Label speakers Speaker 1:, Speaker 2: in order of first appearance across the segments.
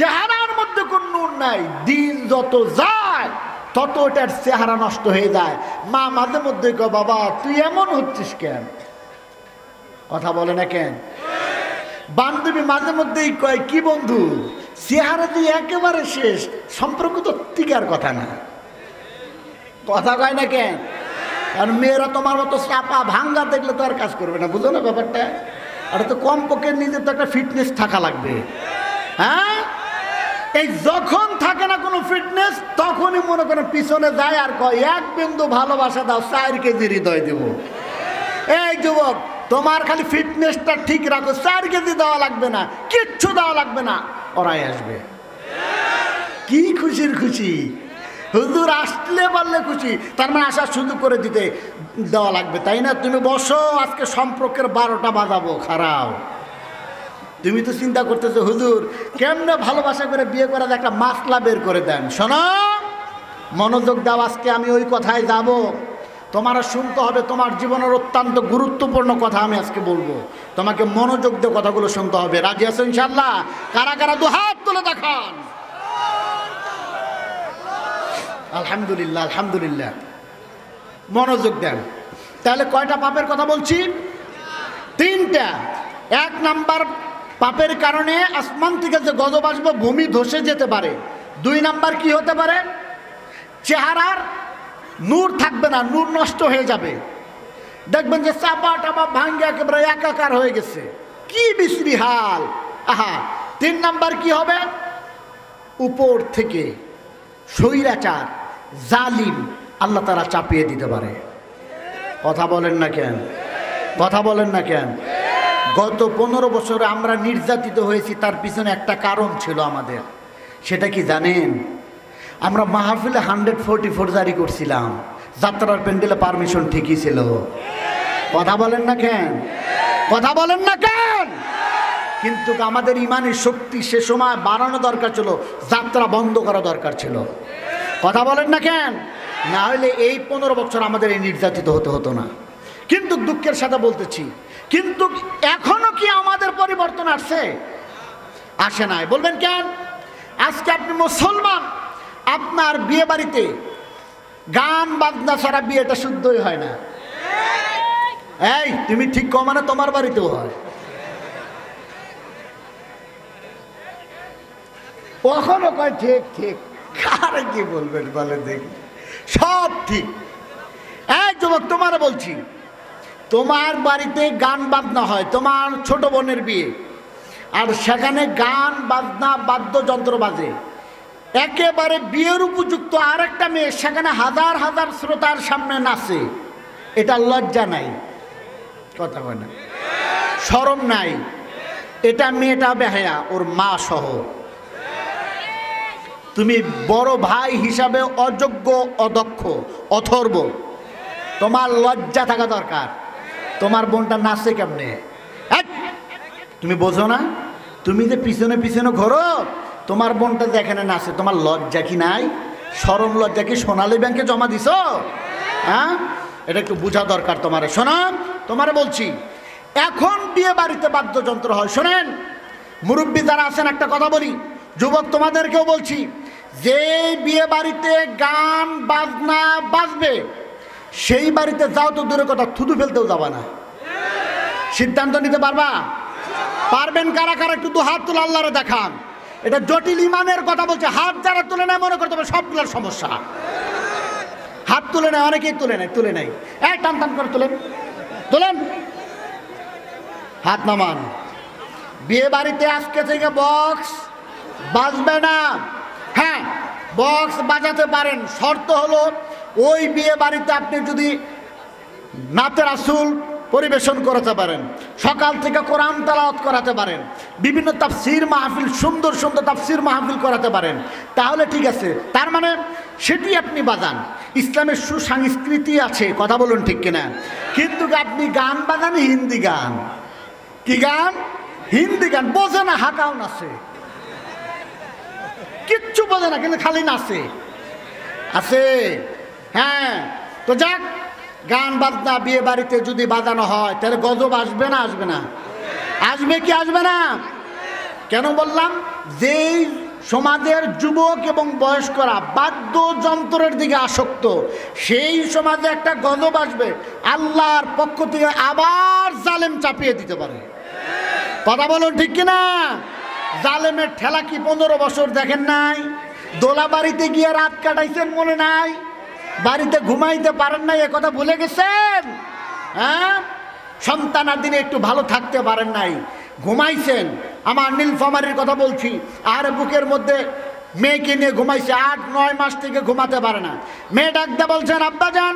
Speaker 1: চেহারার মধ্যে কোন নূর নাই। দিন যত যায় তত ওটার চেহারা নষ্ট হয়ে যায়। মা মাঝে মধ্যে কয়, বাবা তুই এমন হচ্ছিস কেন? কথা বলে না কেন? বান্ধবী মাঝে মধ্যেই কয়, কি বন্ধু চেহারা তুই একেবারে শেষ, সম্পর্ক তো টিকার কথা না। কথা কয় না কেন? আর মেয়েরা তোমার মতো চাপা ভাঙ্গা দেখলে তো আর কাজ করবে না, বুঝো না ব্যাপারটা? আর তো কমপক্ষে নিজের তো একটা ফিটনেস থাকা লাগবে। হ্যাঁ, এই যখন থাকে না কোনো ফিটনেস, তখনই মনে করেন পিছনে যায় আর কয়, এক বিন্দু ভালোবাসা দাও 4 কেজি হৃদয় দেব। এই যুবক, তোমার খালি ফিটনেসটা ঠিক রাখো, 4 কেজি দেওয়া লাগবে না, কিচ্ছু দেওয়া লাগবে না, ওরাই আসবে। কি খুশির খুশি! হুজুর আসলে বললে খুশি, তার মানে আসার সুযোগ করে দিতে দেওয়া লাগবে, তাই না? তুমি বসো, আজকে সম্পর্কের 12টা বাজাবো। খারাপ, তুমি তো চিন্তা করতেছো হুজুর কেমনে ভালোবাসা করে বিয়ে করা যায়, একটা মাসলা বের করে দেন। শোনো, মনোযোগ দাও, আজকে আমি ওই কথায় যাব। তোমার শুনতে হবে, তোমার জীবনের অত্যন্ত গুরুত্বপূর্ণ কথা আমি আজকে বলবো, তোমাকে মনোযোগ দিয়ে কথাগুলো শুনতে হবে। রাজি আছো ইনশাআল্লাহ? কারা কারা 2 হাত তুলে দেখান। আলহামদুলিল্লাহ, আলহামদুলিল্লাহ। মনোযোগ দেন। তাহলে কয়টা পাপের কথা বলছি? 3টা। 1 নাম্বার, পাপের কারণে আসমান থেকে যে গজব আসবে, ভূমি ধসে যেতে পারে। 2 নাম্বার কি হতে পারে? চেহারার নূর থাকবে না, নূর নষ্ট হয়ে যাবে। দেখবেন যে চাপা টাপা ভাঙ্গে একেবারে একাকার হয়ে গেছে, কি বিশ্রী হাল। আহা। 3 নাম্বার কি হবে? উপর থেকে স্বৈরাচার, জালিম আল্লাহ তাআলা চাপিয়ে দিতে পারে। কথা বলেন না কেন? কথা বলেন না কেন? গত 15 বছরে আমরা নির্যাতিত হয়েছি, তার পিছনে একটা কারণ ছিল আমাদের। সেটা কি জানেন? আমরা মাহফিলে 144 জারি করছিলাম, যাত্রার প্যান্ডেলে পারমিশন ঠিকই ছিল। কথা বলেন না কেন? কথা বলেন না কেন? কিন্তু আমাদের ইমানের শক্তি সে সময় বাড়ানো দরকার ছিল, যাত্রা বন্ধ করা দরকার ছিল। কথা বলেন না কেন? না হলে এই 15 বছর আমাদের এই নির্যাতিত হতে হতো না। কিন্তু দুঃখের সাথে বলতেছি, কিন্তু এখনো কি আমাদের পরিবর্তন আসছে? আসে নাই। বলবেন কেন? আজকে আপনি মুসলমান, আপনার বিয়ে বাড়িতে গান বাজনা ছাড়া বিয়েটা শুদ্ধই হয় না। এই তুমি ঠিক কও, মানে তোমার বাড়িতেও হয়। কখনো কয় ঠিক ঠিক, কারে কি বলবেন বলে দেখি, সব ঠিক। এই যুবক, তোমার বলছি, তোমার বাড়িতে গান বাজনা হয়, তোমার ছোট বোনের বিয়ে, আর সেখানে গান বাজনা বাদ্যযন্ত্র বাজে, একেবারে বিয়ের উপযুক্ত আরেকটা মেয়ে সেখানে হাজার হাজার শ্রোতার সামনে নাচে, এটা লজ্জা নাই? কথা কয় না? শরম নাই? এটা মেয়েটা বেহায়া, ওর মা সহ। তুমি বড় ভাই হিসাবে অযোগ্য, অদক্ষ, অথর্ব, তোমার লজ্জা থাকা দরকার। তোমার বোনটা নাচে কেমনে? তুমি বোঝো না? তুমি যে পিছনে পিছনে ঘোরো, তোমার বোনটা যেখানে নাচে, তোমার লজ্জা কি নাই? শরম লজ্জা কি সোনালী ব্যাংকে জমা দিছো? হ্যাঁ, এটা একটু বোঝা দরকার তোমার। শোনো, তোমারে বলছি, এখন বিয়ে বাড়িতে বাদ্যযন্ত্র হয়। শোনেন মুরব্বী যারা আছেন, একটা কথা বলি, যুবক তোমাদেরকেও বলছি, যে বিয়ে বাড়িতে গান বাজনা বাজবে সেই বাড়িতে যাও তো দূরের কথা, থুতু ফেলতেও যাবা না। সিদ্ধান্ত নিতে পারবা? পারবেন কারা কারা? একটু 2 হাত তুলে আল্লাহরে দেখান। এটা জটিল ইমানের কথা বলছে। হাত যারা তুলে নেয় মনে করতে হবে সবগুলোর সমস্যা। হাত তুলে নেয়, অনেকেই তুলে নেয়, তুলে নেয়, এই টান টান করে তুলেন, তুলেন, হাত নামান। বিয়ে বাড়িতে আজকে থেকে বক্স বাজবে না। হ্যাঁ, বক্স বাজাতে পারেন, শর্ত হলো ওই বিয়ে বাড়িতে আপনি যদি নাতে রাসূল পরিবেশন করাতে পারেন, সকাল থেকে কোরআন তেলাওয়াত করাতে পারেন, বিভিন্ন তাফসীর মাহফিল, সুন্দর সুন্দর তাফসীর মাহফিল করাতে পারেন, তাহলে ঠিক আছে। তার মানে সেটি আপনি বাজান, ইসলামের সুসংস্কৃতি আছে। কথা বলুন ঠিক কিনা? কিন্তু আপনি গান বাজান হিন্দি গান। কি গান? হিন্দি গান। বোঝে না, হাঁকাও নাচে, কিচ্ছু বোঝে না, কিন্তু খালি নাচে আছে। হ্যাঁ, তো যাক, গান বাজনা বিয়ে বাড়িতে যদি বাজানো হয় তাহলে গজব আসবে না? আসবে না? আসবে কি আসবে না? কেন বললাম? যেই সমাজের যুবক এবং বয়স্করা বাদ্যযন্ত্রের দিকে আসক্ত, সেই সমাজে একটা গজব আসবে, আল্লাহর পক্ষ থেকে আবার জালেম চাপিয়ে দিতে পারে। কথা বলুন ঠিক কিনা? জালেমের ঠেলা কি 15 বছর দেখেন নাই? দোলা বাড়িতে গিয়ে রাত কাটাইছেন মনে নাই? বাড়িতে ঘুমাইতে পারেন নাই, কথা ভুলে গেছেন? হ্যাঁ, সন্তানাদিনে একটু ভালো থাকতে পারেন নাই, ঘুমাইছেন। আমার নীলফামারীর কথা বলছি, আর বুকের মধ্যে মেয়েকে নিয়ে ঘুমাইছে, 8-9 মাস থেকে ঘুমাতে পারে না। মেয়ে ডাকতে বলছেন, আব্বাজান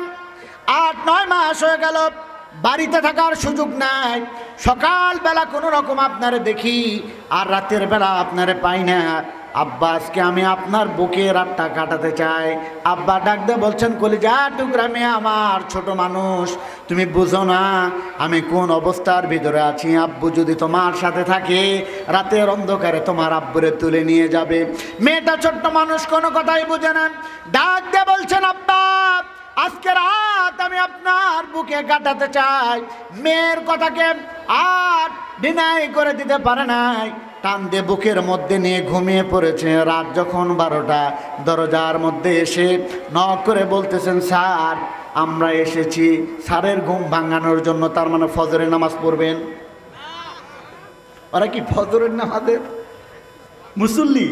Speaker 1: 8-9 মাস হয়ে গেল বাড়িতে থাকার সুযোগ নাই, সকালবেলা কোনো রকম আপনারে দেখি আর রাতের বেলা আপনারে পাই না। আব্বা আজকে আমি আপনার বুকে রাতটা কাটাতে চাই। আব্বা ডাকতে বলছেন, কলিজা টুকরা মেয়ে আমার, ছোট মানুষ, তুমি বুঝো না আমি কোন অবস্থার ভিতরে আছি। আব্বু যদি তোমার সাথে থাকে রাতের অন্ধকারে তোমার আব্বুরে তুলে নিয়ে যাবে। মেয়েটা ছোট্ট মানুষ, কোনো কথাই বোঝে না, ডাকতে বলছেন, আব্বা আজকে রাত আমি আপনার বুকে কাটাতে চাই। মেয়ের কথাকে আর ডিনাই করে দিতে পারে নাই, টান দিয়ে বুকের মধ্যে নিয়ে ঘুমিয়ে পড়েছে। রাত যখন 12টা, দরজার মধ্যে এসে নক করে বলতেছেন, স্যার আমরা এসেছি। স্যারের ঘুম ভাঙানোর জন্য, তার মানে ফজরের নামাজ পড়বেন। ওরা কি ফজরের নামাজের মুসল্লি?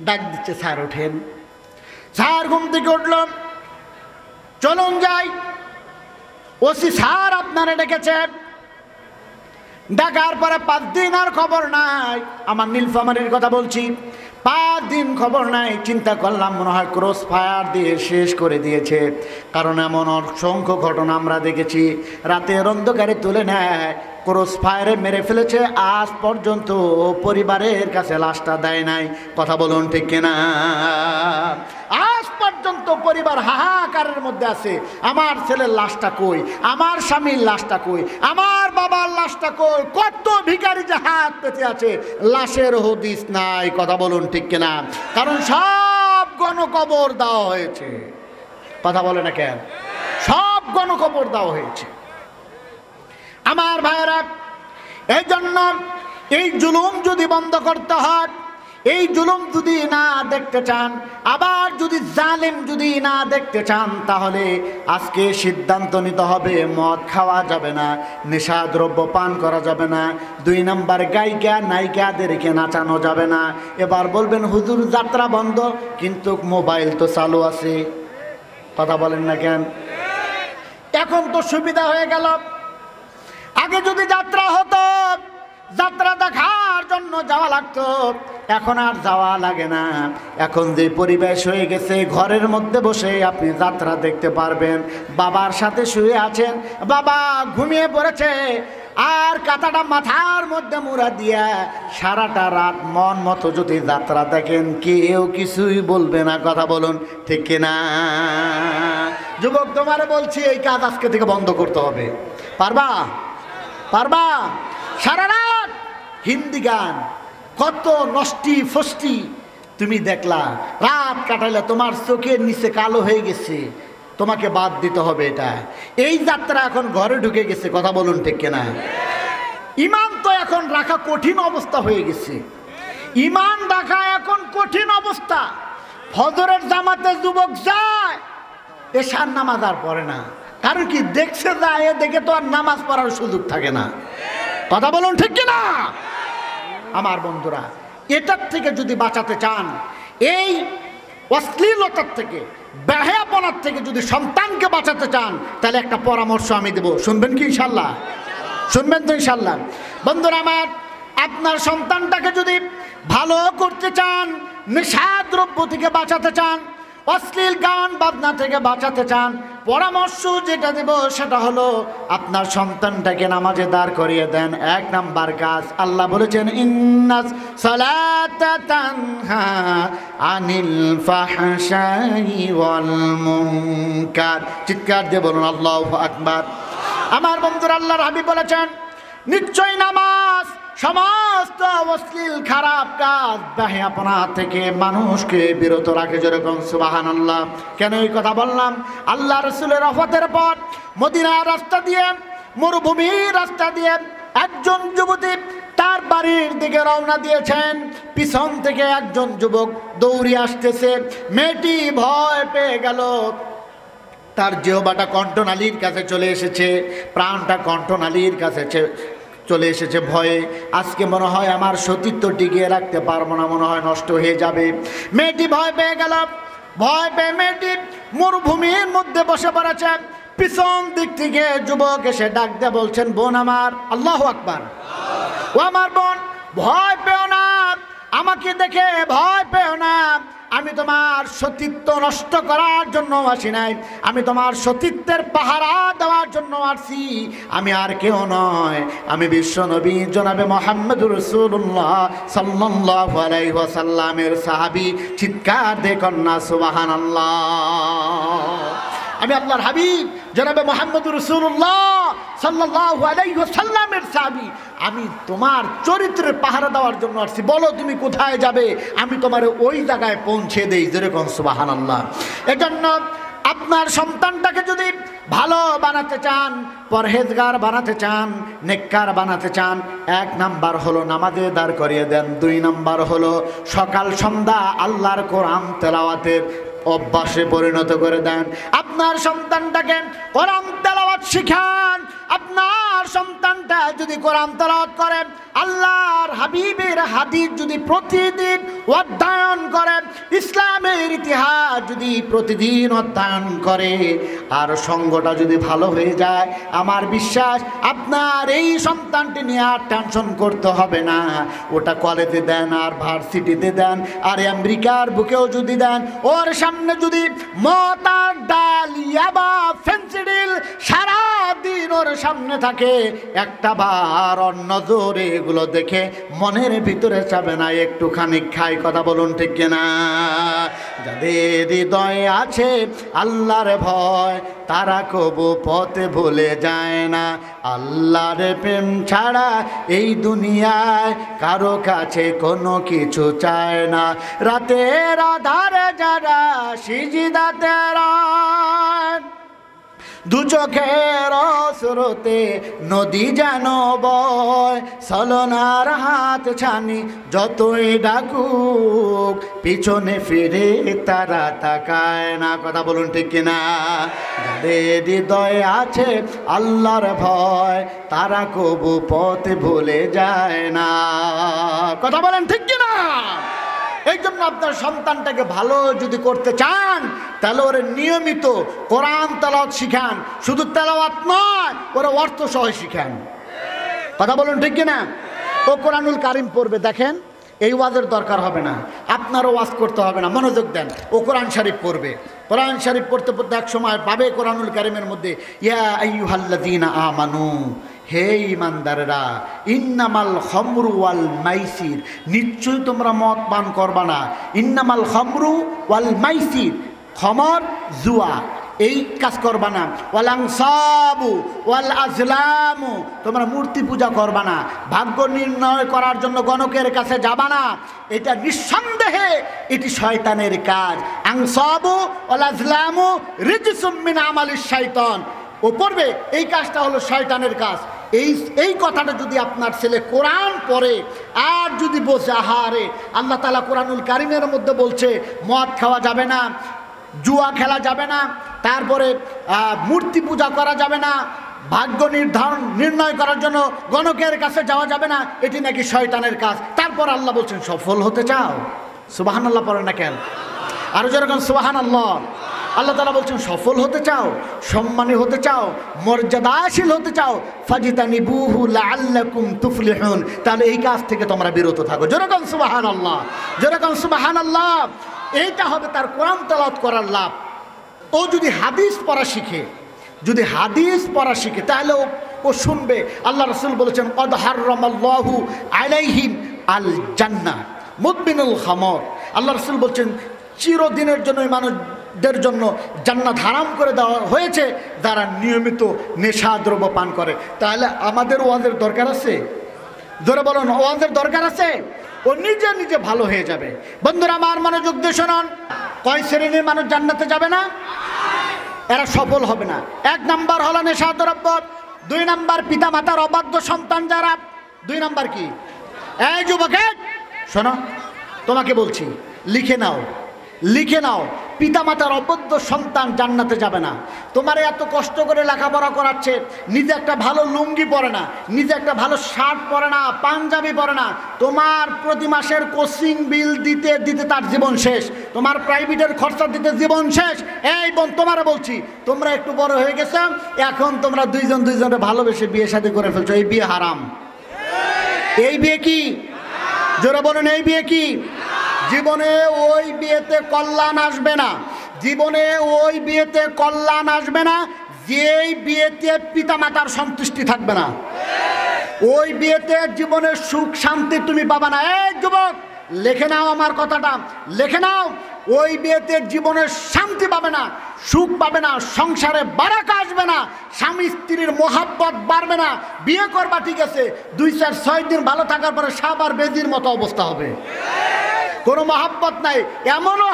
Speaker 1: ডাক দিচ্ছে, স্যার ওঠেন। স্যার ঘুম থেকে উঠল, চলুন যাই। ওসি স্যার আপনারা ডেকেছে। ডাকার পরে 5 দিন আর খবর নাই। আমার নীলফামারীর কথা বলছি, 5 দিন খবর নাই। চিন্তা করলাম মনে হয় ক্রস ফায়ার দিয়ে শেষ করে দিয়েছে, কারণ এমন অসংখ্য ঘটনা আমরা দেখেছি। রাতের অন্ধকারে তুলে নেয়, ক্রস ফায়ারে মেরে ফেলেছে। আজ পর্যন্ত পরিবারের কাছে লাশটা দেয় নাই। কথা বলুন ঠিক কিনা? আজ পর্যন্ত পরিবার হাহাকারের মধ্যে আছে, আমার ছেলের লাশটা কই, আমার স্বামীর লাশটা কই, আমার বাবার লাশটা কই। কত ভিখারি যে হাত পেতে আছে, লাশের হদিস নাই। কথা বলুন ঠিক কিনা? কারণ সব গণকবর দেওয়া হয়েছে। কথা বলে না কেন? সব গণকবর দেওয়া হয়েছে। আমার ভাইয়েরা, এই জন্য এই জুলুম যদি বন্ধ করতে হয়, এই জুলুম যদি না দেখতে চান, আবার যদি জালেম যদি না দেখতে চান, তাহলে আজকে সিদ্ধান্ত নিতে হবে, মদ খাওয়া যাবে না, নেশা দ্রব্য পান করা যাবে না, 2 নম্বর গায়িকা নায়িকাদেরকে নাচানো যাবে না। এবার বলবেন হুজুর যাত্রা বন্ধ, কিন্তু মোবাইল তো চালু আছে। কথা বলেন না কেন? এখন তো সুবিধা হয়ে গেল। আগে যদি যাত্রা হতো, যাত্রা দেখার জন্য যাওয়া লাগতো, এখন আর যাওয়া লাগে না। এখন যে পরিবেশ হয়ে গেছে, ঘরের মধ্যে বসে আপনি যাত্রা দেখতে পারবেন। বাবার সাথে শুয়ে আছেন, বাবা ঘুমিয়ে পড়েছে, আর কাঁথাটা মাথার মধ্যে মুড়া দিয়া সারাটা রাত মন মতো যদি যাত্রা দেখেন, কেউ কিছুই বলবে না। কথা বলুন ঠিক কিনা? যুবক তোমারে বলছি, এই কাজ আজকে থেকে বন্ধ করতে হবে। পারবা? পারবা? সারা রাত হিন্দি গান, কত নষ্টি ফষ্টি তুমি দেখলা, রাত কাটাইলা, তোমার চোখের নিচে কালো হয়ে গেছে, তোমাকে বাদ দিতে হবে। এটা এই যাত্রা এখন ঘরে ঢুকে গেছে। কথা বলুন ঠিক কিনা? ইমান তো এখন রাখা কঠিন অবস্থা হয়ে গেছে। ইমান রাখা এখন কঠিন অবস্থা। ফজরের জামাতে যুবক যায়, এশার নামাজ আর পড়ে না। কারণ কি? দেখছে যায়, দেখে তো আর নামাজ পড়ার সুযোগ থাকে না। কথা বলুন ঠিক কিনা? আমার বন্ধুরা, এটার থেকে যদি বাঁচাতে চান, এই অশ্লীলতার থেকে, বেহায়াপনার থেকে যদি সন্তানকে বাঁচাতে চান, তাহলে একটা পরামর্শ আমি দেব। শুনবেন কি ইনশাল্লাহ? শুনবেন তো ইনশাল্লাহ? বন্ধুরা আমার, আপনার সন্তানটাকে যদি ভালো করতে চান, নেশাদ্রব্য থেকে বাঁচাতে চান, অশ্লীল গান বাজনা থেকে বাঁচাতে চান, পরামর্শ যেটা দেব সেটা হলো, আপনার সন্তানটাকে নামাজে দাঁড় করিয়ে দেন। 1 নাম্বার কাজ, আল্লাহ বলেছেন ইন্নাস সালাতা তানহা আনিল ফাহশাই ওয়াল মুনকার। চিৎকার দিয়ে বলুন আল্লাহু আকবার। আমার বন্ধুরা, আল্লাহর হাবিব বলেছেন, নিশ্চয় নামাজ সমস্ত অশ্লীল খারাপ কাজ বেহায়াপনা থেকে মানুষকে বিরত রাখে। যেরকম সুবহানাল্লাহ। কেন এই কথা বললাম? আল্লাহ রাসূলের ওফাতের পর মদিনার রাস্তা দিয়ে, মরুভূমির রাস্তা দিয়ে একজন যুবতী তার বাড়ির দিকে রওনা দিয়েছেন। পিছন থেকে একজন যুবক দৌড়ে আসতেছে। মেয়েটি ভয় পেয়ে গেল। তার জিহ্বাটা কণ্ঠনালীর কাছে চলে এসেছে, প্রাণটা কণ্ঠনালীর কাছে চলে এসেছে ভয়ে। আজকে মনে হয় আমার সতীত্ব টিকিয়ে রাখতে পারবো না, মনে হয় নষ্ট হয়ে যাবে। মেয়েটি ভয় পেয়ে গেল। ভয় পেয়ে মেয়েটি মরুভূমির মধ্যে বসে পড়েছে। পিছন দিক থেকে যুবক এসে ডাক দিয়ে বলছেন, বোন আমার, আল্লাহু আকবার, ও আমার বোন, ভয় পেও না, আমাকে দেখে ভয় পেও না। আমি তোমার সতীত্ব নষ্ট করার জন্য আসি নাই, আমি তোমার সতীত্বের পাহারা দেওয়ার জন্য আসছি। আমি আর কেউ নয়, আমি বিশ্ব নবী জনাবে মুহাম্মদুর রাসূলুল্লাহ সাল্লাল্লাহু আলাইহি ওয়াসাল্লামের সাহাবী। চিৎকার দিয়ে কন্যা সুবহানাল্লাহ। আমি আল্লাহর হাবিব জনাবে মুহাম্মদুর রাসূলুল্লাহ সাল্লাল্লাহু আলাইহি ওয়াসাল্লামের সাহাবী। আমি তোমার চরিত্রের পাহারা দেওয়ার জন্য আসছি। বলো তুমি কোথায় যাবে, আমি তোমার ওই জায়গায় পৌঁছে দেই। যেরকম সুবহানাল্লাহ। এজন্য আপনার সন্তানটাকে যদি ভালো বানাতে চান, পরহেজগার বানাতে চান, নেককার বানাতে চান, 1 নাম্বার হলো নামাজে দাঁড় করিয়ে দেন। 2 নাম্বার হলো সকাল সন্ধ্যা আল্লাহর কোরআন তেলাওয়াতের অভ্যাসে পরিণত করে দেন। আপনার সন্তানটাকে কোরআন তেলাওয়াত শিখান। আপনার সন্তানটা যদি কোরআন তেলাওয়াত করে, আল্লাহর হাবিবের হাদিস যদি প্রতিদিন অধ্যয়ন করে, ইসলামের ইতিহাস যদি প্রতিদিন অধ্যয়ন করে, আর সঙ্গটা যদি ভালো হয়ে যায়, আমার বিশ্বাস আপনার এই সন্তানটি নিয়ে আর টেনশন করতে হবে না। ওটা কলেজে দেন, আর ভার্সিটিতে দেন, আর আমেরিকার বুকেও যদি দেন, ওর সামনে যদি মদ আর ডাল, ইয়াবা, ফেন্সিডিল সারাদিন ওর সামনে থাকে, একটা বার ওর নজরে এগুলো দেখে মনের ভিতরে চাবে না একটুখানি খাই। কথা বলুন ঠিক কিনা? যাদের হৃদয়ে আছে আল্লাহর ভয়, তারা কবু পথে ভুলে যায় না। আল্লাহর প্রেম ছাড়া এই দুনিয়ায় কারো কাছে কোনো কিছু চায় না। রাতের আধারে যারা সিজদাতে রয়, দু চোখের স্রোতে নদী যেন বয়, ছলনার হাত ছানি যতই ডাকুক, পিছনে ফিরে তারা তাকায় না। কথা বলুন ঠিক কিনা? যাদের হৃদয়ে আছে আল্লাহর ভয়, তারা কবু পথে ভুলে যায় না। কথা বলেন ঠিক কিনা? এই জন্য আপনার সন্তানটাকে ভালো যদি করতে চান, তাহলে ওরা নিয়মিত কোরআন তেলাওয়াত শিখান। শুধু তেলাওয়াত নয়, ওরা অর্থ সহ শিখান। কথা বলুন ঠিক কিনা? ও কোরআনুল কারিম পড়বে, দেখেন এই ওয়াজের দরকার হবে না, আপনারও ওয়াজ করতে হবে না, মনোযোগ দেন। ও কোরআন শরীফ পড়বে। কোরআন শরীফ পড়তে পড়তে এক সময় পাবে কোরআনুল কারিমের মধ্যে, ইয়া আইয়ুহাল্লাযীনা আমানু, হে ইমানদারেরা, ইন্নামাল খামরু ওয়াল মাইসির, নিশ্চয়ই তোমরা মদ পান করবা না। ইন্নামাল খামরু ওয়াল মাইসির, খমর, জুয়া, এই কাজ করবা না। ওয়াল আনসাবু ওয়াল আজলামু, তোমরা মূর্তি পূজা করবা না। ভাগ্য নির্ণয় করার জন্য গণকের কাছে যাবা না। এটা নিঃসন্দেহে এটি শয়তানের কাজ। আনসাবু ওয়াল আজলামু রিজসুম মিন আমালিশ শাইতান, ও পড়বে এই কাজটা হলো শয়তানের কাজ। এই কথাটা যদি আপনার ছেলে কোরআন পড়ে আর যদি বসে, আহারে আল্লাহ তাআলা কোরআনুল কারিমের মধ্যে বলছে মদ খাওয়া যাবে না, জুয়া খেলা যাবে না, তারপরে মূর্তি পূজা করা যাবে না, ভাগ্য নির্ণয় করার জন্য গণকের কাছে যাওয়া যাবে না, এটি নাকি শয়তানের কাজ। তারপর আল্লাহ বলছেন সফল হতে চাও, সুবহানাল্লাহ পড়েন না কেন? আরো যেরকম সুবহানাল্লাহ। আল্লাহ তাআলা বলছেন সফল হতে চাও, সম্মানী হতে চাও, মর্যাদাশীল হতে চাও, ফাজিতানিবুহু লাআল্লাকুম তুফলিহুন, তাহলে এই কাজ থেকে তোমরা বিরত থাকো। যেরকম সুবহানাল্লাহ, যেরকম সুবহানাল্লাহ। এইটা হবে তার কোরআন তেলাওয়াত করার লাভ। ও যদি হাদিস পড়া শিখে, যদি হাদিস পড়া শিখে, তাহলে ও শুনবে। আল্লাহ রাসূল বলেছেন কদ হারামাল্লাহু আলাইহিম আল জান্নাহ মুদমিনুল খামর। আল্লাহ রাসূল বলছেন চিরদিনের জন্য এই মানুষদের জন্য জান্নাত হারাম করে দেওয়া হয়েছে যারা নিয়মিত নেশাদ্রব্য পান করে। তাহলে আমাদের ওয়াজের দরকার আছে? জোরে বলুন, ওয়াজের দরকার আছে? ও নিজে নিজে ভালো হয়ে যাবে। বন্ধুরা আমার, মনোযোগ দিয়ে শুনুন। কয় শ্রেণীর মানুষ জান্নাতে যাবে না? এরা সফল হবে না। 1 নাম্বার হলো নেশাদ্রব্য, 2 নাম্বার পিতা মাতার অবাধ্য সন্তান যারা, 2 নাম্বার কি? এই যুবক শোনো, তোমাকে বলছি, লিখে নাও, লিখে নাও। পিতামাতার অবদ্ধ সন্তান জান্নাতে যাবে না। তোমার এত কষ্ট করে লেখাপড়া করাচ্ছে, নিজে একটা ভালো লুঙ্গি পরে না, নিজে একটা ভালো শার্ট পরে না, পাঞ্জাবি পরে না, তোমার প্রতি মাসের কোচিং বিল দিতে দিতে তার জীবন শেষ, তোমার প্রাইভেটের খরচা দিতে জীবন শেষ। এই বোন, তোমারা বলছি, তোমরা একটু বড় হয়ে গেছো, এখন তোমরা দুইজনে ভালোবেসে বিয়ে শাদী করে ফেলছো। এই বিয়ে হারাম। এই বিয়ে কি? জোরে বলেন, এই বিয়ে কি? জীবনে ওই বিয়েতে কল্যাণ আসবে না, জীবনে ওই বিয়েতে কল্যাণ আসবে না যেই বিয়েতে পিতামাতার সন্তুষ্টি থাকবে না। ওই বিয়েতে জীবনের সুখ শান্তি তুমি পাবা না। এই যুবক, লিখে নাও আমার কথাটা, লিখে নাও। ওই বিয়েতে জীবনের শান্তি পাবে না, সুখ পাবে না, সংসারে বারাকা আসবে না, স্বামী স্ত্রীর মোহাব্বত বাড়বে না। বিয়ে করবা ঠিক আছে, 2-4-6 দিন ভালো থাকার পরে সাবার বেদির মতো অবস্থা হবে, কোনো মহাব্বত নাই। এমনও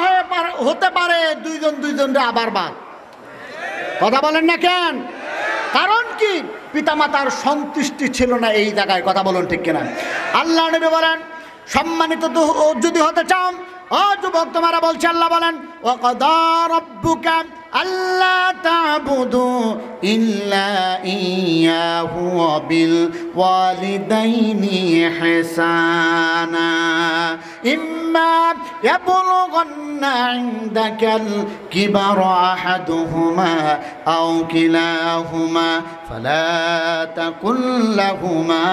Speaker 1: হতে পারে দুইজনরে আবার বাদ। কথা বলেন না কেন? কারণ কি? পিতামাতার সন্তুষ্টি ছিল না এই জায়গায়। কথা বলুন ঠিক কিনা? আল্লাহ নবী বলেন, সম্মানিত যদি হতে চাও, ও যুবক, তোমারা বলছে, আল্লাহ বলেন, ওয়াকাদা রাব্বুকা আল্লা তা'বুদু ইল্লা ইয়াহু ওয়া বিল ওয়ালিদাইনি ইহসানা ইম্মা ইয়াবলুগান্না ইনদাকাল কিবারা আহাদুহুমা আও কিলাহুমা ফালা তাকুল লাহুমা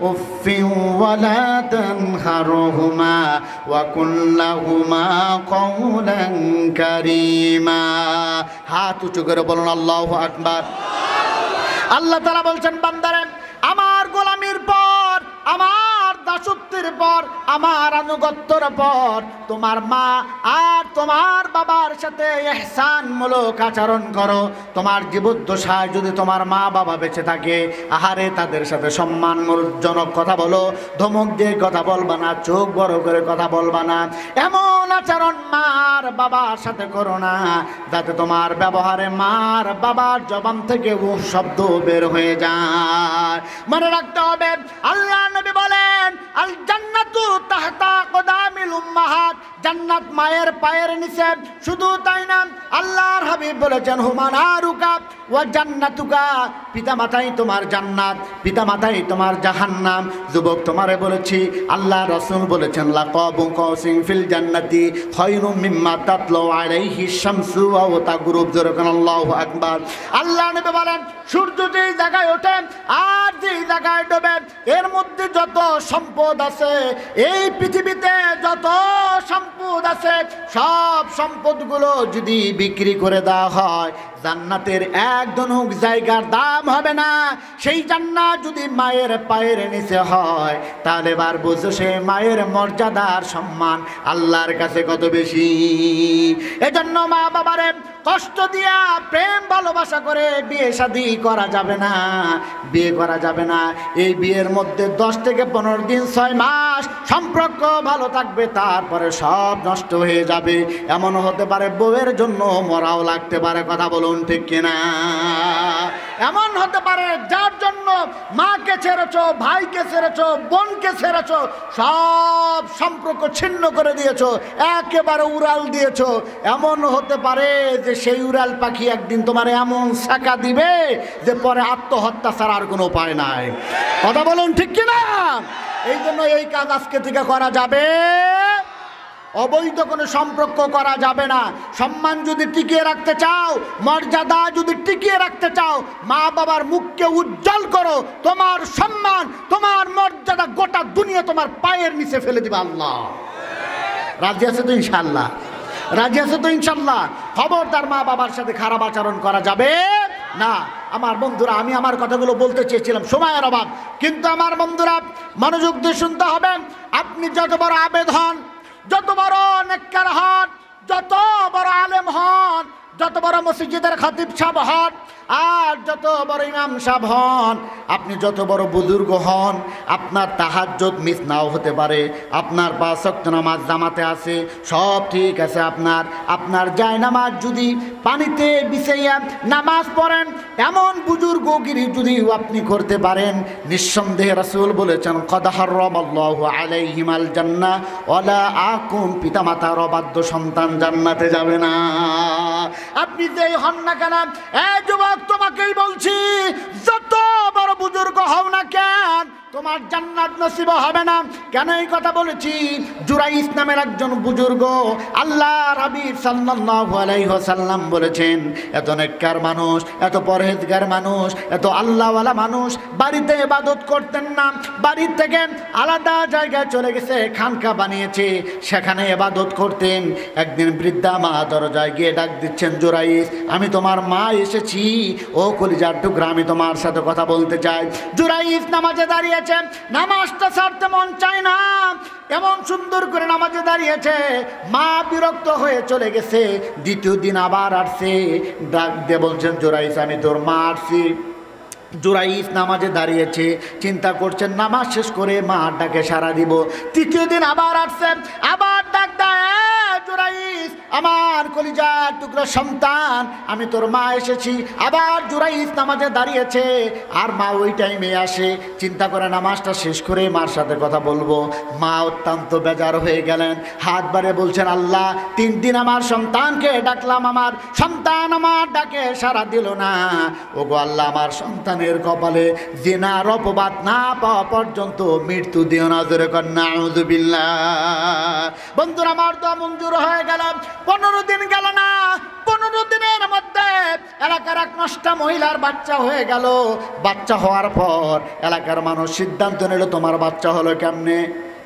Speaker 1: উফফিন ওয়ালা তানহারহুমা ওয়া কুল লাহুমা কাওলান কারীমা। হাত উঁচু করে বলুন আল্লাহু আকবার। আল্লাহ তাআলা বলছেন, বান্দারে, আমার গোলামির পর, আমার দাসত্বের পর, আমার আনুগত্যের পর তোমার মা আর তোমার বাবার সাথে ইহসানমূলক আচরণ করো। তোমার জীবদ্দশায় যদি তোমার মা বাবা বেঁচে থাকে, আহারে তাদের সাথে সম্মানজনক কথা বলো, ধমক দিয়ে কথা বলবা না, চোখ বড় করে কথা বলবা না। এমন আচরণ মার বাবার সাথে করো না যাতে তোমার ব্যবহারে মার বাবার জবান থেকে ও শব্দ বের হয়ে যায়। মনে রাখতে হবে, আল্লাহ নবী বলেন, আল জান্নাতু তাহতা কদামিল উম্মাহাত, জান্নাত মায়ের পায়ের নিচে। শুধু তাই না, আল্লাহর হাবিব বলেছেন, হুমা নারুকা ওয়া জান্নাতুকা, পিতামাতাই তোমার জান্নাত, পিতামাতাই তোমার জাহান্নাম। যুবক, তোমারে বলেছি, আল্লাহ রাসূল বলেছেন, লাকাবু কাউসিন ফিল জান্নাতি খায়রুম মিম্মা তাতলু আলাইহি শামসু ওয়া তাগরুব। জোরকান আল্লাহু আকবার। আল্লাহ নবী বলেন, সূর্য যেই জায়গায় ওঠে আর যেই জায়গায় ডোবে, এর মধ্যে যত সম্পদ আছে, এই পৃথিবীতে যত সম্পদ আছে, সব সম্পদগুলো যদি বিক্রি করে দেওয়া হয়, জান্নাতের এক ধনুক জায়গার দাম হবে না। সেই জান্নাত যদি মায়ের পায়ের নিচে হয়, তাহলে এবার বুঝো সে মায়ের মর্যাদার সম্মান আল্লাহর কাছে কত বেশি। এজন্য মা বাবারে কষ্ট দিয়া প্রেম ভালোবাসা করে বিয়ে শাদী করা যাবে না, বিয়ে করা যাবে না। এই বিয়ের মধ্যে 10 থেকে 15 দিন 6 মাস সম্পর্ক ভালো থাকবে, তারপরে সব নষ্ট হয়ে যাবে। এমনও হতে পারে বউয়ের জন্য মরাও লাগতে পারে। কথা বলুন ঠিক কিনা? এমন হতে পারে যার জন্য মাকে ছেড়েছো, ভাইকে ছেড়েছো, বোনকে ছেড়েছো, সব সম্পর্ক ছিন্ন করে দিয়েছো, একেবারে উড়াল দিয়েছো। এমন হতে পারে যে সেই উড়াল পাখি একদিন তোমার এমন ছাকা দিবে যে পরে আত্মহত্যা ছাড়া আর কোনো উপায় নাই। কথা বলুন ঠিক কিনা? এই জন্য এই কাজ আজকে থেকে করা যাবে, অবৈধ কোনো সম্পর্ক করা যাবে না। সম্মান যদি টিকিয়ে রাখতে চাও, মর্যাদা যদি টিকিয়ে রাখতে চাও, মা বাবার মুখকে উজ্জ্বল করো। তোমার সম্মান, তোমার মর্যাদা গোটা দুনিয়া তোমার পায়ের নিচে ফেলে দিবে আল্লাহ। রাজি আছে তো ইনশাআল্লাহ? রাজি আছে তো ইনশাআল্লাহ? খবরদার মা বাবার সাথে খারাপ আচরণ করা যাবে না। আমার বন্ধুরা, আমি আমার কথাগুলো বলতে চেয়েছিলাম, সময়ের অভাব, কিন্তু আমার বন্ধুরা মনোযোগ দিয়ে শুনতে হবে। আপনি যত বড় আবেদ হন, যত বড় নেককার হন, যত বড় আলেম হন, যত বড় মসজিদের খতিব সাহেব হন, আর যত বড় ইমাম সাহেব হন, আপনি যত বড় বুজুর্গ হন, আপনার তাহাজ্জুদ মিস নাও হতে পারে, আপনার 5 ওয়াক্ত নামাজ জামাতে আছে, সব ঠিক আছে, আপনার জায়নামাজ যদি পানিতে বিছাইয়া নামাজ পড়েন, এমন বুজুর্গগিরি যদি আপনি করতে পারেন, নিঃসন্দেহে রাসূল বলেছেন কদ হারামাল্লাহু আলাইহিমাল জান্নাহ ওয়ালা আকুম, পিতামাতার অবাধ্য সন্তান জান্নাতে যাবে না। আপনি যেই হন না কেন, এই যুবক তোমাকেই বলছি, যত বড় বুজুর্গ হও না কেন, তোমার জান্নাত নসিব হবে না। কেন এই কথা বলেছি? জুরাইস নামের একজন বুজুর্গ, আল্লাহর হাবিব সাল্লাল্লাহু আলাইহি ওয়াসাল্লাম বলেছেন, এত নেককার মানুষ, এত পরহেজগার মানুষ, এত আল্লাহওয়ালা মানুষ বাড়িতে ইবাদত করতেন না, বাড়ির থেকে আলাদা জায়গায় চলে গেছে, খানকা বানিয়েছে, সেখানে ইবাদত করতেন। একদিন বৃদ্ধা মা দরজায় গিয়ে ডাক দিচ্ছেন, জুরাইস, আমি তোমার মা এসেছি, ও কলিজার টুকরা, আমি তোমার সাথে কথা বলতে চাই। জুরাইস নামাজে দাঁড়িয়ে, নামাজটা ছাড়তে মন চায় না, এমন সুন্দর করে নামাজে দাঁড়িয়েছে, মা বিরক্ত হয়ে চলে গেছে। দ্বিতীয় দিন আবার আসছে, ডাক দিয়ে বলছেন, জুরাইস, আমি তোর মা আসছি। জুরাইস নামাজে দাঁড়িয়েছে, চিন্তা করছেন নামাজ শেষ করে মা ডাকে সাড়া দিব। তৃতীয় দিন আবার আসছে, আবার ডাক দেয়, জুরাইস, আমার কলিজার টুকরা সন্তান, আমি তোর মা এসেছি। আবার জুরাইস নামাজে দাঁড়িয়েছে, আর মা ওই টাইমে আসে, চিন্তা করে নামাজটা শেষ করে মার সাথে কথা বলবো। মা অত্যন্ত বেজার হয়ে গেলেন, হাত বাড়ে বলছেন, আল্লাহ, 3 দিন আমার সন্তানকে ডাকলাম, আমার সন্তান আমার ডাকে সাড়া দিল না। ওগো আল্লাহ, আমার সন্তানের কপালে জিনার অপবাদ না পাওয়া পর্যন্ত মৃত্যু দিও না। জোরে কর নাউযুবিল্লাহ। বন্ধুরা, আমার তো মঞ্জুর হয়ে গেল। 15 দিন গেল না, 15 দিনের মধ্যে এলাকার এক নষ্টা মহিলার বাচ্চা হয়ে গেল। বাচ্চা হওয়ার পর এলাকার মানুষ সিদ্ধান্ত নিল, তোমার বাচ্চা হলো কেমনে?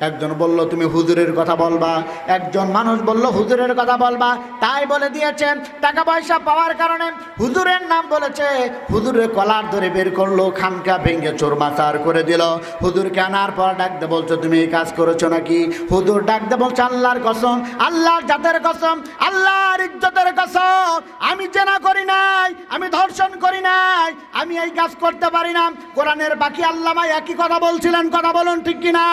Speaker 1: একজন বলল, তুমি হুজুরের কথা বলবা। একজন মানুষ বলল, হুজুরের কথা বলবা। তাই বলে দিয়েছেন, টাকা পয়সা পাওয়ার কারণে হুজুরের নাম বলেছে। হুজুরের কলার ধরে বের করলো, খানকা ভেঙে চোরমাচার করে দিল। হুজুরকে আনার পর ডাকতে বলছো, তুমি এই কাজ করেছো নাকি? হুজুর ডাকতে বলছে, আল্লাহর কসম, আল্লাহর জাতের কসম, আল্লাহর ইজ্জতের কসম, আমি জেনা করি নাই, আমি ধর্ষণ করি নাই, আমি এই কাজ করতে পারি না। কোরআনের বাকি আল্লামা একই কথা বলছিলেন, কথা বলুন ঠিক কিনা?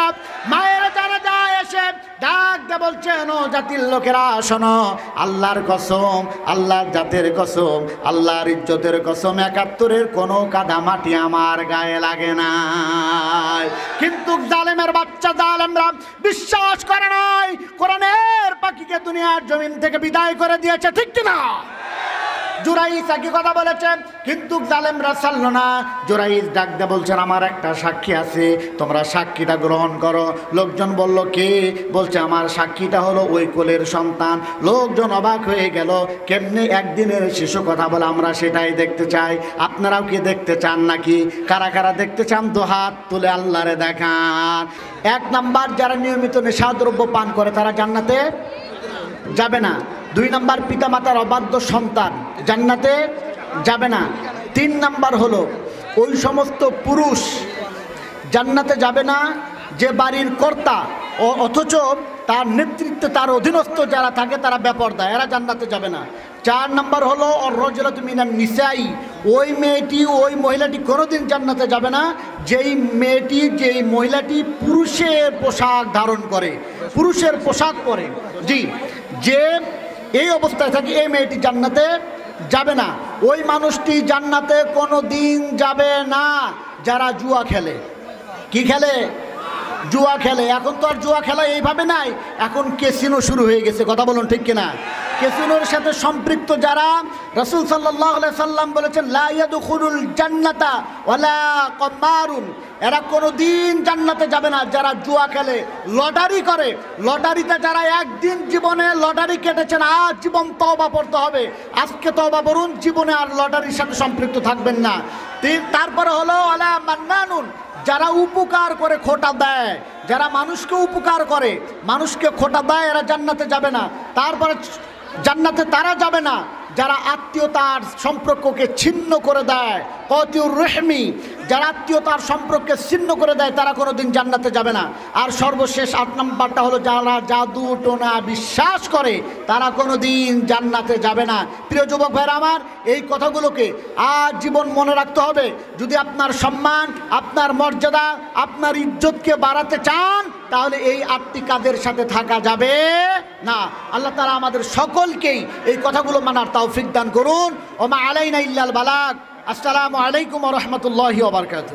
Speaker 1: মায়ের জানা যায় এসে ডাক দে বলছেন, ও জাতির লোকেরা শোনো, আল্লাহর কসম, আল্লাহর জাতের কসম, আল্লাহর ইজ্জতের কসম, 71-এর কোনো কাদা মাটি আমার গায়ে লাগে না। কিন্তু জালেমের বাচ্চা জালেমরা বিশ্বাস করে নাই, কোরআনের পাখিকে দুনিয়ার জমিন থেকে বিদায় করে দিয়েছে, ঠিক কিনা? জুরাইস একই কথা বলেছেন, কিন্তু জালেমরা ছাড়লো না। জুরাইস ডাক দিয়ে বলছেন, আমার একটা সাক্ষী আছে, তোমরা সাক্ষীটা গ্রহণ করো। লোকজন বলল, কে? বলছে, আমার সাক্ষীটা হলো ওই কোলের সন্তান। লোকজন অবাক হয়ে গেল, কেমনে একদিনের শিশু কথা বলে, আমরা সেটাই দেখতে চাই। আপনারাও কি দেখতে চান নাকি? কারা কারা দেখতে চান তো হাত তুলে আল্লাহরে দেখান। 1 নাম্বার, যারা নিয়মিত নেশাদ্রব্য পান করে তারা জান্নাতে যাবে না। 2 নাম্বার, পিতামাতার অবাধ্য সন্তান জান্নাতে যাবে না। 3 নাম্বার হলো, ওই সমস্ত পুরুষ জান্নাতে যাবে না যে বাড়ির কর্তা, অথচ তার নেতৃত্বে তার অধীনস্থ যারা থাকে তারা বেপরদা, এরা জান্নাতে যাবে না। 4 নাম্বার হলো, আর-রাজুলাতু মিনান নিসাই, ওই মেয়েটি, ওই মহিলাটি কোনোদিন জান্নাতে যাবে না যেই মেয়েটি, যেই মহিলাটি পুরুষের পোশাক ধারণ করে, পুরুষের পোশাক পরে। জি, যে এই অবস্থায় থাকে, এই মেয়েটি জান্নাতে যাবে না। ওই মানুষটি জান্নাতে কোনো দিন যাবে না যারা জুয়া খেলে। কি খেলে? জুয়া খেলে। এখন তো আর জুয়া খেলা এইভাবে নাই, এখন ক্যাসিনো শুরু হয়ে গেছে, কথা বলুন ঠিক কিনা? ক্যাসিনোর সাথে সম্পৃক্ত যারা, রাসূল সাল্লাল্লাহু আলাইহি সাল্লাম বলেছেন, লা ইয়াদখুলুল জান্নাতা ওয়ালা কামারুন, এরা কোনোদিন জান্নাতে যাবে না যারা জুয়া খেলে, লটারি করে। লটারিতে যারা একদিন জীবনে লটারি কেটেছেন, আজ জীবন তওবা পড়তে হবে, আজকে তওবা করুন, জীবনে আর লটারির সাথে সম্পৃক্ত থাকবেন না। তারপরে হলো ওয়ালা মান্নানুন, যারা উপকার করে খোটা দেয়, যারা মানুষকে উপকার করে, মানুষকে খোটা দেয়, এরা জান্নাতে যাবে না। তারপরে জান্নাতে তারা যাবে না যারা আত্মীয়তার সম্পর্ককে ছিন্ন করে দেয়, কতিউর রহমি, যারা আত্মীয়তার সম্পর্কে ছিন্ন করে দেয় তারা কোনোদিন জান্নাতে যাবে না। আর সর্বশেষ 8 নম্বরটা হলো যারা জাদু টোনা বিশ্বাস করে তারা কোনোদিন জান্নাতে যাবে না। প্রিয় যুবক ভাইরা আমার, এই কথাগুলোকে আজীবন মনে রাখতে হবে। যদি আপনার সম্মান, আপনার মর্যাদা, আপনার ইজ্জতকে বাড়াতে চান তাহলে এই 8টি কাজের সাথে থাকা যাবে না। আল্লাহ তাআলা আমাদের সকলকেই এই কথাগুলো মানার তৌফিক দান করুন। ওমা আলাইনা ইল্লাল বালাগ। আসসালামু আলাইকুম ওয়া রাহমাতুল্লাহি ওয়া বারাকাতুহু।